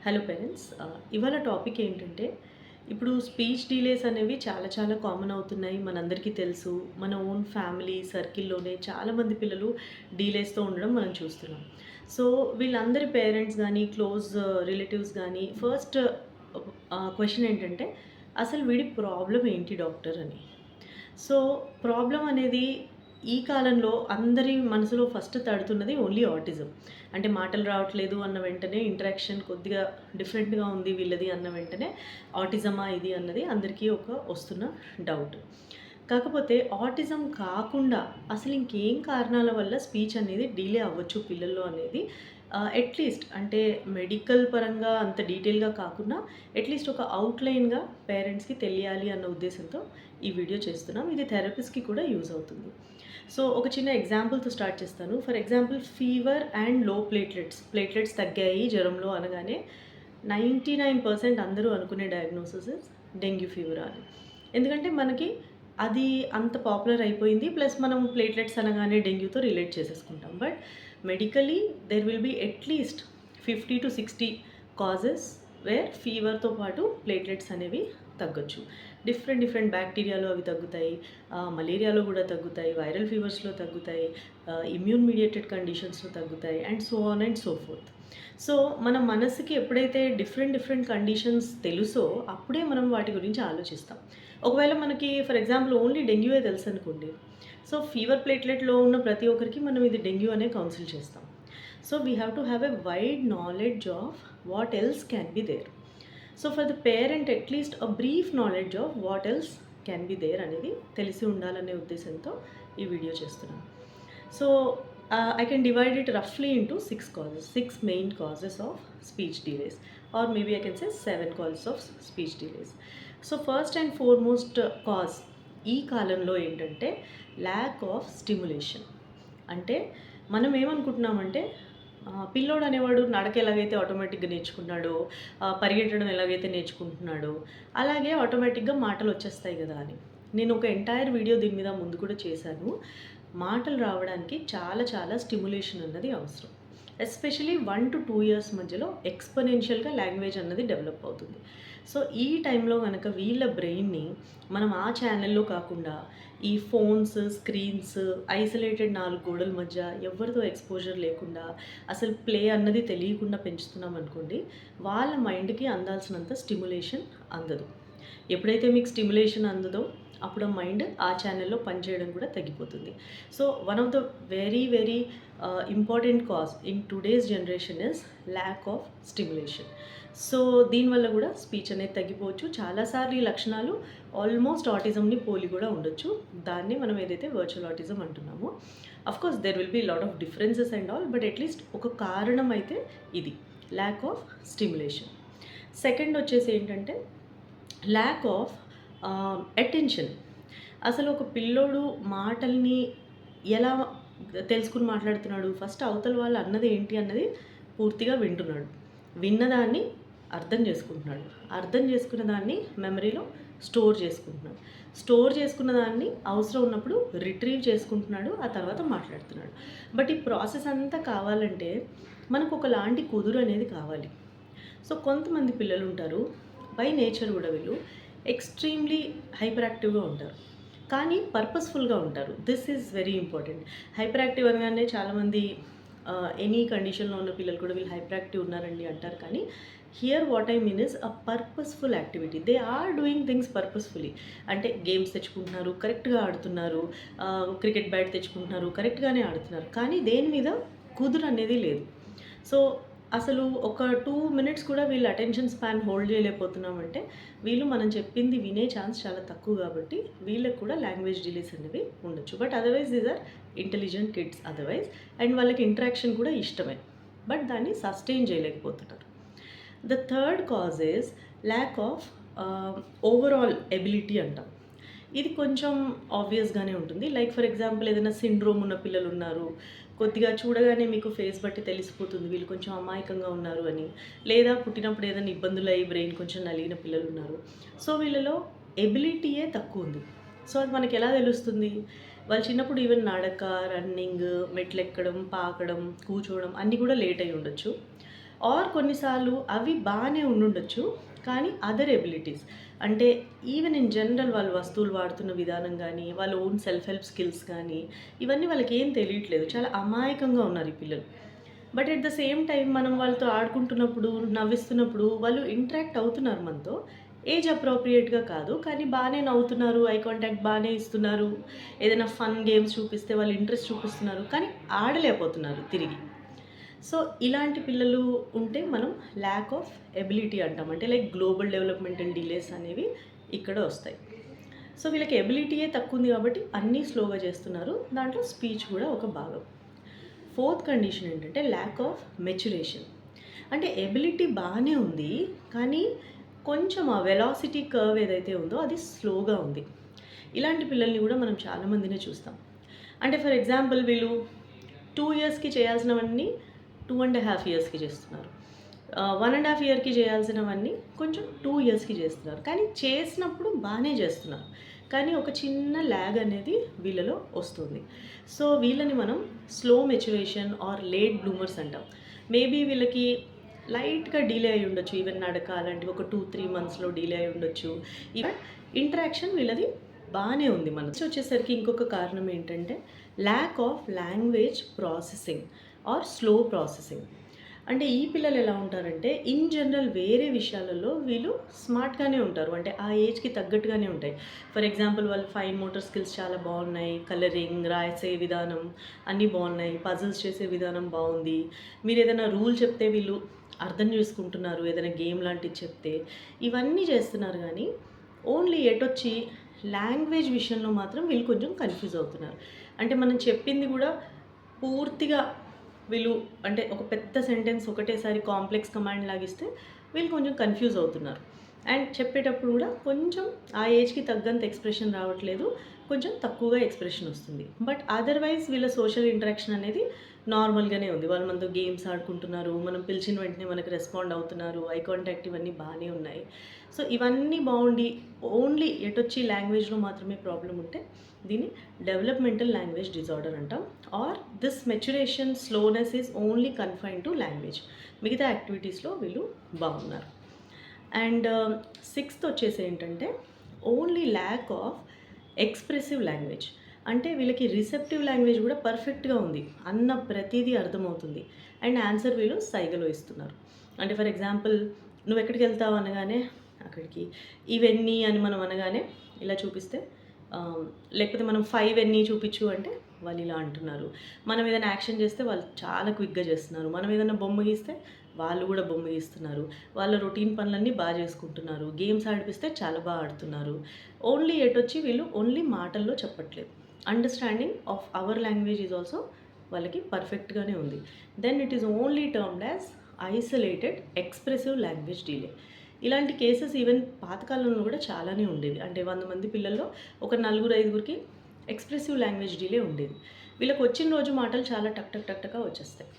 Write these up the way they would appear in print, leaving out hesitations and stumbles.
Hello parents, ఇవాళ topic ఏంటంటే ఇప్పుడు స్పీచ్ డిలేస్ అనేవి చాలా చాలా కామన్ అవుతున్నాయి. మనందరికీ తెలుసు. మన ఓన్ ఫ్యామిలీ సర్కిల్లోనే చాలామంది పిల్లలు డీలేస్తో ఉండడం మనం చూస్తున్నాం. సో వీళ్ళందరి పేరెంట్స్ కానీ క్లోజ్ రిలేటివ్స్ కానీ ఫస్ట్ క్వశ్చన్ ఏంటంటే అసలు వీడి ప్రాబ్లం ఏంటి డాక్టర్ అని. సో ప్రాబ్లం అనేది ఈ కాలంలో అందరి మనసులో ఫస్ట్ తడుతున్నది ఓన్లీ ఆటిజం. అంటే మాటలు రావట్లేదు అన్న వెంటనే ఇంటరాక్షన్ కొద్దిగా డిఫరెంట్‌గా ఉంది వీళ్ళది అన్న వెంటనే ఆటిజమా ఇది అన్నది అందరికీ వస్తున్న డౌట్. కాకపోతే ఆటిజం కాకుండా అసలు ఇంకేం కారణాల వల్ల స్పీచ్ అనేది డిలే అవ్వచ్చు పిల్లల్లో అనేది అట్‌లీస్ట్ అంటే మెడికల్ పరంగా అంత డీటెయిల్‌గా కాకున్నా అట్‌లీస్ట్ ఒక ఔట్‌లైన్‌గా పేరెంట్స్‌కి తెలియాలి అన్న ఉద్దేశంతో ఈ వీడియో చేస్తున్నాం. ఇది థెరపిస్ట్‌కి కూడా యూజ్ అవుతుంది. సో ఒక చిన్న ఎగ్జాంపుల్‌తో స్టార్ట్ చేస్తాను. ఫర్ ఎగ్జాంపుల్ ఫీవర్ అండ్ లో ప్లేట్లెట్స్ తగ్గాయి జ్వరంలో అనగానే 99% అందరూ అనుకునే డయాగ్నోసిస్ డెంగ్యూ ఫీవర్ అని. ఎందుకంటే మనకి అది అంత పాపులర్ అయిపోయింది. ప్లస్ మనం ప్లేట్లెట్స్ అనగానే డెంగ్యూతో రిలేట్ చేసేసుకుంటాం. But medically there will be at least 50-60 causes where ఫీవర్‌తో పాటు ప్లేట్లెట్స్ అనేవి తగ్గొచ్చు. డిఫరెంట్ బ్యాక్టీరియాలో అవి తగ్గుతాయి. మలేరియాలో కూడా తగ్గుతాయి. వైరల్ ఫీవర్స్‌లో తగ్గుతాయి. ఇమ్యూన్ మీడియేటెడ్ కండిషన్స్‌లో తగ్గుతాయి. And so on and so fourth. So మన మనసుకి ఎప్పుడైతే డిఫరెంట్ కండిషన్స్ తెలుసో అప్పుడే మనం వాటి గురించి ఆలోచిస్తాం. ఒకవేళ మనకి ఫర్ ఎగ్జాంపుల్ ఓన్లీ డెంగ్యూయే తెలుసనుకోండి. సో ఫీవర్ ప్లేట్లెట్‌లో ఉన్న ప్రతి ఒక్కరికి మనం ఇది డెంగ్యూ అనే కౌన్సిల్ చేస్తాం. So we have to have a wide knowledge of what else can be there. So for the parent at least a brief knowledge of what else can be there అనేది తెలిసి ఉండాలనే ఉద్దేశంతో ఈ వీడియో చేస్తున్నాను. So I can divide it roughly into 6 main causes of speech delays, or maybe I can say 7 causes of speech delays. So first and foremost cause ఈ కాలంలో ఏంటంటే lack of stimulation. అంటే మనం ఏమనుకుంటున్నామంటే పిల్లోడు అనేవాడు నడక ఎలాగైతే ఆటోమేటిక్గా నేర్చుకున్నాడో, పరిగెట్టడం ఎలాగైతే నేర్చుకుంటున్నాడో అలాగే ఆటోమేటిక్గా మాటలు వచ్చేస్తాయి కదా అని. నేను ఒక ఎంటైర్ వీడియో దీని మీద ముందు కూడా చేశాను. మాటలు రావడానికి చాలా స్టిమ్యులేషన్ అన్నది అవసరం. ఎస్పెషలీ 1 to 2 ఇయర్స్ మధ్యలో ఎక్స్‌పోనెన్షియల్‌గా లాంగ్వేజ్ అన్నది డెవలప్ అవుతుంది. సో ఈ టైంలో గనక వీళ్ళ బ్రెయిన్‌ని మనం ఆ ఛానెల్‌లో కాకుండా ఈ ఫోన్స్, స్క్రీన్స్, ఐసోలేటెడ్ 4 గోడల మధ్య ఎవరితో ఎక్స్‌పోజర్ లేకుండా అసలు ప్లే అన్నది తెలియకుండా పెంచుతున్నాం అనుకోండి, వాళ్ళ మైండ్‌కి అందాల్సినంత స్టిమ్యులేషన్ అందదు. ఎప్పుడైతే మీకు స్టిమ్యులేషన్ అందదో అప్పుడు మైండ్ ఆ ఛానెల్‌లో పనిచేయడం కూడా తగ్గిపోతుంది. So one of the very important cause in today's generation is lack of stimulation. So దీనివల్ల కూడా స్పీచ్ అనేది తగ్గిపోవచ్చు. చాలాసార్లు ఈ లక్షణాలు ఆల్మోస్ట్ ఆటిజంని పోలి కూడా ఉండొచ్చు. దాన్ని మనం ఏదైతే వర్చువల్ ఆటిజం అంటున్నామో. Of course there will be lot of differences and all, but at least ఒక కారణం అయితే ఇది ల్యాక్ ఆఫ్ స్టిమ్యులేషన్. సెకండ్ వచ్చేసి ఏంటంటే ల్యాక్ ఆఫ్ అటెన్షన్. అసలు ఒక పిల్లోడు మాటల్ని ఎలా తెలుసుకుని మాట్లాడుతున్నాడు, ఫస్ట్ అవతల వాళ్ళు అన్నది ఏంటి అన్నది పూర్తిగా వింటున్నాడు. విన్నదాన్ని అర్థం చేసుకుంటున్నాడు. అర్థం చేసుకున్న దాన్ని మెమరీలో స్టోర్ చేసుకుంటున్నాడు. స్టోర్ చేసుకున్న దాన్ని అవసరం ఉన్నప్పుడు రిట్రీవ్ చేసుకుంటున్నాడు. ఆ తర్వాత మాట్లాడుతున్నాడు. బట్ ఈ ప్రాసెస్ అంతా కావాలంటే మనకు ఒకలాంటి కుదురు అనేది కావాలి. సో కొంతమంది పిల్లలు ఉంటారు, బై నేచర్ కూడా వీళ్ళు ఎక్స్ట్రీమ్లీ హైపర్ యాక్టివ్గా ఉంటారు, కానీ పర్పస్ఫుల్గా ఉంటారు. This is very important. Hyper active అనగానే చాలామంది ఎనీ కండిషన్లో ఉన్న పిల్లలు కూడా వీళ్ళు హైపర్ యాక్టివ్ ఉన్నారండి అంటారు. కానీ here what I mean is a purposeful activity. They are doing things purposefully. అంటే గేమ్స్ తెచ్చుకుంటున్నారు, కరెక్ట్గా ఆడుతున్నారు, క్రికెట్ బ్యాట్ తెచ్చుకుంటున్నారు, కరెక్ట్గానే ఆడుతున్నారు, కానీ దేని మీద కుదురు అనేది లేదు. సో అసలు ఒక 2 మినిట్స్ కూడా వీళ్ళు అటెన్షన్ స్పాన్ హోల్డ్ చేయలేకపోతున్నామంటే వీళ్ళు మనం చెప్పింది వినే ఛాన్స్ చాలా తక్కువ. కాబట్టి వీళ్ళకి కూడా లాంగ్వేజ్ డిలేస్ అనేవి ఉండొచ్చు. But otherwise these are intelligent kids otherwise. And వాళ్ళకి ఇంటరాక్షన్ కూడా ఇష్టమే, బట్ దాన్ని సస్టైన్ చేయలేకపోతున్నారు. The third cause is lack of overall ability అంటాం. ఇది కొంచెం ఆబ్వియస్గానే ఉంటుంది. లైక్ ఫర్ ఎగ్జాంపుల్ ఏదైనా సిండ్రోమ్ ఉన్న పిల్లలు ఉన్నారు, కొద్దిగా చూడగానే మీకు ఫేస్ బట్టి తెలిసిపోతుంది వీళ్ళు కొంచెం అమాయకంగా ఉన్నారు అని. లేదా పుట్టినప్పుడు ఏదైనా ఇబ్బందులు అయ్యి బ్రెయిన్ కొంచెం నలిగిన పిల్లలు ఉన్నారు. సో వీళ్ళలో ఎబిలిటీయే తక్కువ ఉంది. సో అది మనకి ఎలా తెలుస్తుంది? వాళ్ళు చిన్నప్పుడు ఈవెన్ నడక, రన్నింగ్, మెట్లెక్కడం, పాకడం, కూర్చోవడం అన్నీ కూడా లేట్ అయి ఉండొచ్చు. ఆర్ కొన్నిసార్లు అవి బాగానే ఉండుండొచ్చు. కానీ అదర్ ఎబిలిటీస్ అంటే ఈవెన్ ఇన్ జనరల్ వాళ్ళు వస్తువులు వాడుతున్న విధానం గానీ, వాళ్ళ ఓన్ సెల్ఫ్ హెల్ప్ స్కిల్స్ కానీ, ఇవన్నీ వాళ్ళకేం తెలియట్లేదు. చాలా అమాయకంగా ఉన్నారు ఈ పిల్లలు. But at the same time మనం వాళ్ళతో ఆడుకుంటున్నప్పుడు, నవ్విస్తున్నప్పుడు వాళ్ళు ఇంటరాక్ట్ అవుతున్నారు మనతో. ఏజ్ అప్రోప్రియేట్‌గా కాదు. కానీ బానే నవ్వుతున్నారు, ఐ కాంటాక్ట్ బానే ఇస్తున్నారు. ఏదైనా ఫన్ గేమ్స్ చూపిస్తే వాళ్ళు ఇంట్రెస్ట్ చూపిస్తున్నారు. కానీ ఆడలేకపోతున్నారు తిరిగి. సో, ఇలాంటి పిల్లలు ఉంటే మనం ల్యాక్ ఆఫ్ ఎబిలిటీ అంటాం. అంటే లైక్ గ్లోబల్ డెవలప్‌మెంటల్ డిలేస్ అనేవి ఇక్కడ వస్తాయి. సో, వీళ్ళకి ఎబిలిటీయే తక్కువుంది కాబట్టి అన్నీ స్లోగా చేస్తున్నారు. దాంట్లో స్పీచ్ కూడా ఒక భాగం. ఫోర్త్ కండిషన్ ఏంటంటే ల్యాక్ ఆఫ్ మెచ్యురేషన్. అంటే ఎబిలిటీ బాగానే ఉంది. కానీ కొంచెం ఆ వెలాసిటీ కర్వ్ ఏదైతే ఉందో అది స్లోగా ఉంది. ఇలాంటి పిల్లల్ని కూడా మనం చాలామందినే చూస్తాం. అంటే ఫర్ ఎగ్జాంపుల్ వీళ్ళు 2 ఇయర్స్‌కి చేయాల్సినవన్నీ 2½ ఇయర్స్‌కి చేస్తున్నారు. 1½ ఇయర్‌కి చేయాల్సినవన్నీ కొంచెం 2 ఇయర్స్‌కి చేస్తున్నారు. కానీ చేసినప్పుడు బాగానే చేస్తున్నారు. కానీ ఒక చిన్న ల్యాగ్ అనేది వీళ్ళలో వస్తుంది. సో, వీళ్ళని మనం slow maturation or late bloomers అంటాం. మేబీ వీళ్ళకి లైట్‌గా డిలే అయ్యి ఉండొచ్చు. ఈవెన్ నడక అలాంటివి ఒక 2-3 మంత్స్‌లో డిలే అయ్యి ఉండొచ్చు. ఈవెన్ ఇంటరాక్షన్ వీళ్ళది బాగానే ఉంది. నెక్స్ట్ వచ్చేసరికి ఇంకొక కారణం ఏంటంటే lack of language processing are slow processing. అంటే ఈ పిల్లలు ఎలా ఉంటారంటే ఇన్ జనరల్ వేరే విషయాలలో వీళ్ళు స్మార్ట్‌గానే ఉంటారు. అంటే ఆ ఏజ్‌కి తగ్గట్టుగానే ఉంటాయి. ఫర్ ఎగ్జాంపుల్ వాళ్ళు ఫైన్ మోటార్ స్కిల్స్ చాలా బాగున్నాయి. కలరింగ్, రాసే విధానం అన్నీ బాగున్నాయి. పజిల్స్ చేసే విధానం బాగుంది. మీరు ఏదైనా రూల్ చెప్తే వీళ్ళు అర్థం చేసుకుంటున్నారు. ఏదైనా గేమ్ లాంటిది చెప్తే ఇవన్నీ చేస్తున్నారు. కానీ ఓన్లీ ఎటొచ్చి లాంగ్వేజ్ విషయంలో మాత్రం వీళ్ళు కొంచెం కన్‌ఫ్యూజ్ అవుతున్నారు. అంటే మనం చెప్పింది కూడా పూర్తిగా వీళ్ళు అంటే ఒక పెద్ద సెంటెన్స్ ఒకటేసారి కాంప్లెక్స్ కమాండ్ లాగిస్తే వీళ్ళు కొంచెం కన్‌ఫ్యూజ్ అవుతున్నారు. అండ్ చెప్పేటప్పుడు కూడా కొంచెం ఆ ఏజ్‌కి తగ్గంత ఎక్స్‌ప్రెషన్ రావట్లేదు. కొంచెం తక్కువగా ఎక్స్‌ప్రెషన్ వస్తుంది. బట్ అదర్‌వైజ్ వీళ్ళ సోషల్ ఇంటరాక్షన్ అనేది నార్మల్‌గానే ఉంది. వాళ్ళు మనతో గేమ్స్ ఆడుకుంటున్నారు. మనం పిలిచిన వెంటనే మనకు రెస్పాండ్ అవుతున్నారు. ఐ కాంటాక్ట్ ఇవన్నీ బాగానే ఉన్నాయి. సో, ఇవన్నీ బాగుండి ఓన్లీ ఎటొచ్చి లాంగ్వేజ్‌లో మాత్రమే ప్రాబ్లమ్ ఉంటే దీన్ని డెవలప్‌మెంటల్ లాంగ్వేజ్ డిజార్డర్ అంటాం. Or this maturation slowness is only confined to language. మిగతా యాక్టివిటీస్‌లో వీళ్ళు బాగున్నారు. అండ్ సిక్స్త్ వచ్చేసి ఏంటంటే only lack of expressive language. అంటే వీళ్ళకి రిసెప్టివ్ లాంగ్వేజ్ కూడా పర్ఫెక్ట్‌గా ఉంది. అన్న ప్రతీదీ అర్థమవుతుంది. అండ్ ఆన్సర్ వీళ్ళు సైగలో ఇస్తున్నారు. అంటే ఫర్ ఎగ్జాంపుల్ నువ్వెక్కడికెళ్తావు అనగానే అక్కడికి. ఇవన్నీ అని మనం అనగానే ఇలా చూపిస్తే లేకపోతే మనం 5 ఎన్ని చూపించు అంటే వాళ్ళు ఇలా అంటున్నారు. మనం ఏదైనా యాక్షన్ చేస్తే వాళ్ళు చాలా క్విక్‌గా చేస్తున్నారు. మనం ఏదైనా బొమ్మ గీస్తే వాళ్ళు కూడా బొమ్మ గీస్తున్నారు. వాళ్ళ రొటీన్ పనులన్నీ బాగా చేసుకుంటున్నారు. గేమ్స్ ఆడిపిస్తే చాలా బాగా ఆడుతున్నారు. ఓన్లీ ఎటొచ్చి వీళ్ళు ఓన్లీ మాటల్లో చెప్పట్లేదు. Understanding of our language is also వాళ్ళకి పర్ఫెక్ట్‌గానే ఉంది. Then it is only termed as isolated expressive language delay. ఇలాంటి కేసెస్ ఈవెన్ పాతకాలంలో కూడా చాలానే ఉండేవి. అంటే 100 మంది పిల్లల్లో ఒక నలుగురు, ఐదుగురికి ఎక్స్‌ప్రెసివ్ లాంగ్వేజ్ డిలే ఉండేది. వీళ్ళకి వచ్చిన రోజు మాటలు చాలా టక్ వచ్చేస్తాయి.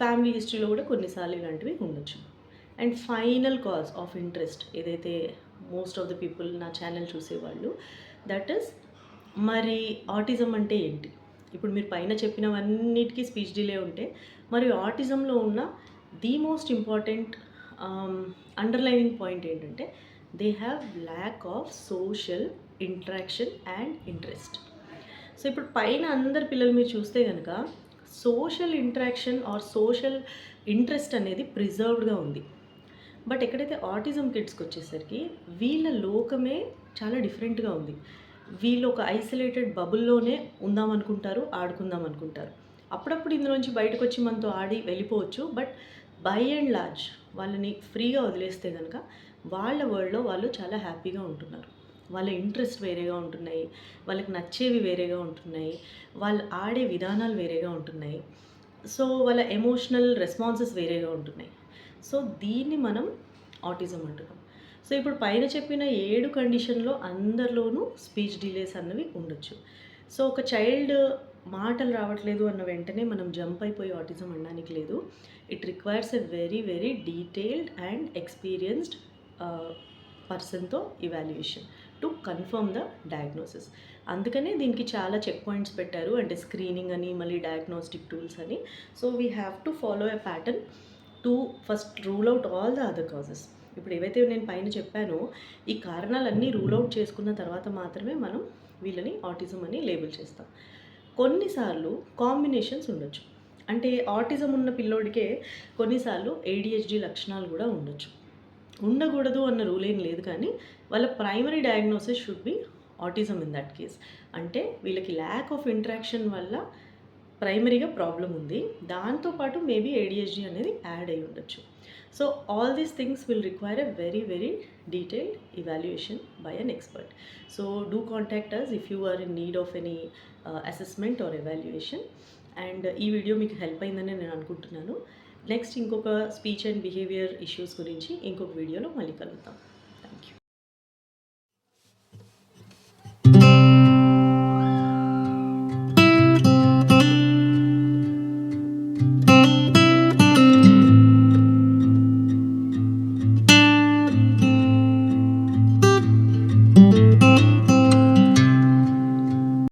ఫ్యామిలీ హిస్టరీలో కూడా కొన్నిసార్లు ఇలాంటివి ఉండొచ్చు. And final cause of interest ఏదైతే మోస్ట్ ఆఫ్ ద పీపుల్ నా ఛానల్ చూసేవాళ్ళు దట్ ఈస్ మరి ఆటిజం అంటే ఏంటి? ఇప్పుడు మీరు పైన చెప్పినవన్నిటికీ స్పీచ్ డిలే ఉంటే మరి ఆటిజంలో ఉన్న the most important underlining point ఏంటంటే they have lack of social interaction and interest. So ఇప్పుడు పైన అందరు పిల్లలు మీరు చూస్తే కనుక social interaction or social interest అనేది ప్రిజర్వ్డ్గా ఉంది. బట్ ఎక్కడైతే ఆటిజం కిడ్స్కి వచ్చేసరికి వీళ్ళ లోకమే చాలా డిఫరెంట్గా ఉంది. వీళ్ళు ఒక ఐసోలేటెడ్ బబుల్లోనే ఉందామనుకుంటారు, ఆడుకుందాం అనుకుంటారు. అప్పుడప్పుడు ఇందులోంచి బయటకు వచ్చి మనతో ఆడి వెళ్ళిపోవచ్చు. బట్ బై అండ్ లార్జ్ వాళ్ళని ఫ్రీగా వదిలేస్తే కనుక వాళ్ళ వరల్డ్లో వాళ్ళు చాలా హ్యాపీగా ఉంటున్నారు. వాళ్ళ ఇంట్రెస్ట్ వేరేగా ఉంటున్నాయి. వాళ్ళకి నచ్చేవి వేరేగా ఉంటున్నాయి. వాళ్ళు ఆడే విధానాలు వేరేగా ఉంటున్నాయి. సో వాళ్ళ ఎమోషనల్ రెస్పాన్సెస్ వేరేగా ఉంటున్నాయి. సో దీన్ని మనం ఆటిజం అంటున్నాం. సో ఇప్పుడు పైన చెప్పిన 7 కండిషన్‌లో అందరిలోనూ స్పీచ్ డిలేస్ అన్నవి ఉండొచ్చు. సో ఒక చైల్డ్ మాటలు రావట్లేదు అన్న వెంటనే మనం జంప్ అయిపోయి ఆటిజం అనడానికి లేదు. It requires a very detailed and experienced పర్సన్‌తో evaluation to confirm the diagnosis. అందుకనే దీనికి చాలా చెక్ పాయింట్స్ పెట్టారు. అంటే స్క్రీనింగ్ అని, మళ్ళీ డయాగ్నోస్టిక్ టూల్స్ అని. So we have to follow a pattern to first rule out all the other causes. ఇప్పుడు ఏవైతే నేను పైన చెప్పానో, ఈ కారణాలన్నీ రూల్ ఔట్ చేసుకున్న తర్వాత మాత్రమే మనం వీళ్ళని ఆటిజం అని లేబుల్ చేస్తాం. కొన్నిసార్లు కాంబినేషన్స్ ఉండొచ్చు. అంటే ఆటిజం ఉన్న పిల్లోడికే కొన్నిసార్లు ఏడీహెచ్‌డీ లక్షణాలు గూడా ఉండొచ్చు. ఉండకూడదు అన్న రూల్ ఏం లేదు కానీ, వాళ్ళ primary diagnosis should be autism in that case. అంటే వీళ్ళకి ల్యాక్ ఆఫ్ ఇంటరాక్షన్ వల్ల ప్రైమరీగా ప్రాబ్లమ్ ఉంది. దాంతో పాటు మేబీ ఏడీహెచ్‌డీ అనేది యాడ్ అయ్యి ఉండొచ్చు. So all these things will require a very, very detailed evaluation by an expert. So do contact us if you are in need of any assessment or evaluation. And ఈ video మీకు help అయిందని నేను అనుకుంటున్నాను. Next ఇంకొక speech and behaviour issues గురించి ఇంకొక వీడియోలో మళ్ళీ కలుద్దాం.